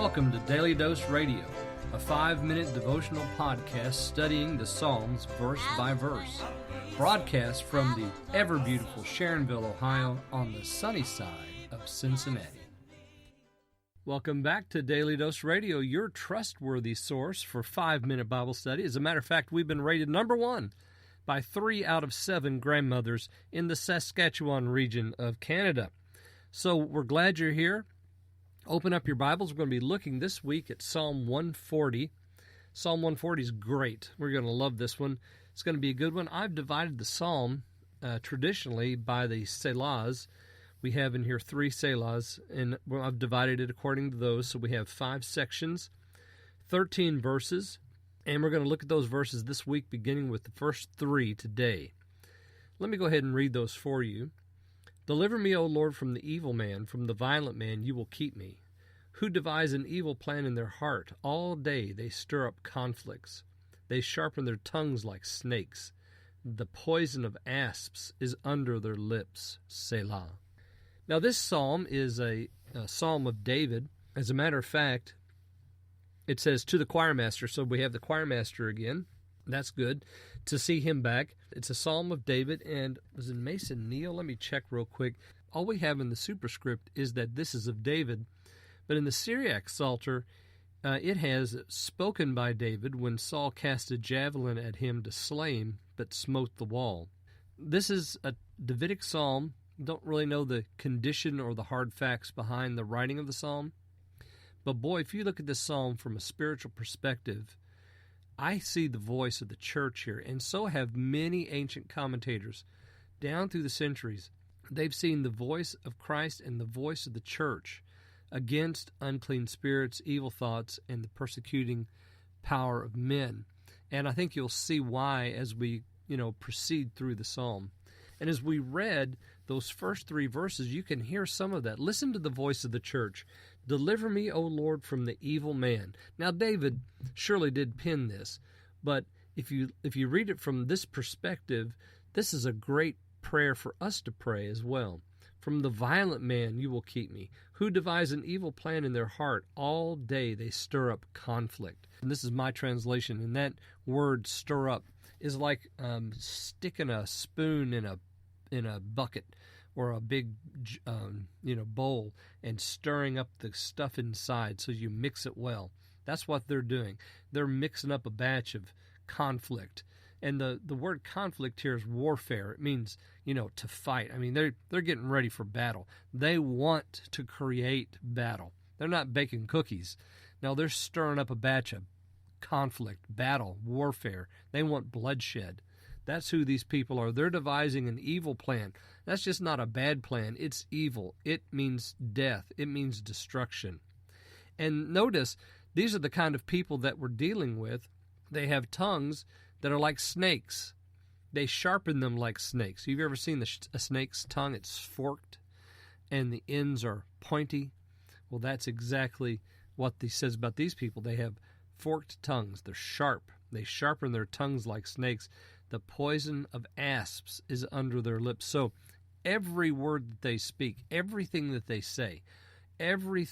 Welcome to Daily Dose Radio, a 5-minute devotional podcast studying the Psalms verse by verse. Broadcast from the ever-beautiful Sharonville, Ohio, on the sunny side of Cincinnati. Welcome back to Daily Dose Radio, your trustworthy source for 5-minute Bible study. As a matter of fact, we've been rated number 1 by 3 out of 7 grandmothers in the Saskatchewan region of Canada. So we're glad you're here. Open up your Bibles. We're going to be looking this week at Psalm 140. Psalm 140 is great. We're going to love this one. It's going to be a good one. I've divided the psalm traditionally by the selahs. We have in here 3 selahs, and I've divided it according to those. So we have 5 sections, 13 verses, and we're going to look at those verses this week, beginning with the first 3 today. Let me go ahead and read those for you. Deliver me, O Lord, from the evil man, from the violent man you will keep me, who devise an evil plan in their heart. All day they stir up conflicts. They sharpen their tongues like snakes. The poison of asps is under their lips. Selah. Now, this psalm is a psalm of David. As a matter of fact, it says to the choir master. So we have the choir master again. That's good to see him back. It's a psalm of David, and was it Mason Neal? Let me check real quick. All we have in the superscript is that this is of David, but in the Syriac Psalter, it has spoken by David when Saul cast a javelin at him to slay him, but smote the wall. This is a Davidic psalm. Don't really know the condition or the hard facts behind the writing of the psalm. But boy, if you look at this psalm from a spiritual perspective, I see the voice of the church here, and so have many ancient commentators. Down through the centuries, they've seen the voice of Christ and the voice of the church against unclean spirits, evil thoughts, and the persecuting power of men. And I think you'll see why as we, proceed through the psalm. And as we read those first 3 verses, you can hear some of that. Listen to the voice of the church. Deliver me, O Lord, from the evil man. Now, David surely did pen this, but if you read it from this perspective, this is a great prayer for us to pray as well. From the violent man you will keep me, who devise an evil plan in their heart. All day they stir up conflict. And this is my translation, and that word stir up is like sticking a spoon in a bucket or a big bowl and stirring up the stuff inside so you mix it well. That's what they're doing. They're mixing up a batch of conflict. And the word conflict here is warfare. It means, to fight. I mean, they're getting ready for battle. They want to create battle. They're not baking cookies. No, they're stirring up a batch of conflict, battle, warfare. They want bloodshed. That's who these people are. They're devising an evil plan. That's just not a bad plan. It's evil. It means death. It means destruction. And notice, these are the kind of people that we're dealing with. They have tongues that are like snakes. They sharpen them like snakes. You've ever seen a snake's tongue? It's forked, and the ends are pointy. Well, that's exactly what he says about these people. They have forked tongues. They're sharp. They sharpen their tongues like snakes. The poison of asps is under their lips. So every word that they speak, everything that they say, every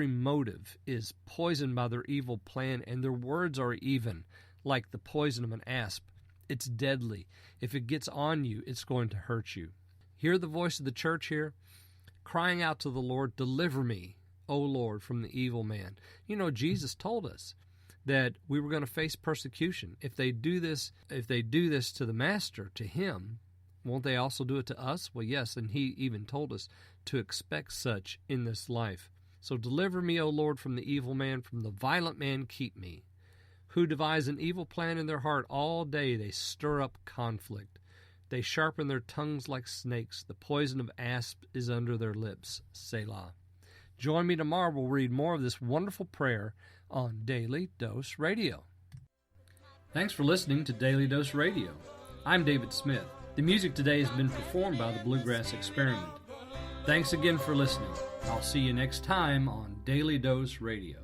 motive is poisoned by their evil plan, and their words are even like the poison of an asp. It's deadly. If it gets on you, it's going to hurt you. Hear the voice of the church here, crying out to the Lord, deliver me, O Lord, from the evil man. Jesus told us that we were going to face persecution. If they do this to the master, to him, won't they also do it to us? Well, yes, and he even told us to expect such in this life. So deliver me, O Lord, from the evil man, from the violent man keep me, who devise an evil plan in their heart. All day they stir up conflict. They sharpen their tongues like snakes. The poison of asp is under their lips. Selah. Join me tomorrow. We'll read more of this wonderful prayer on Daily Dose Radio. Thanks for listening to Daily Dose Radio. I'm David Smith. The music today has been performed by the Bluegrass Experiment. Thanks again for listening. I'll see you next time on Daily Dose Radio.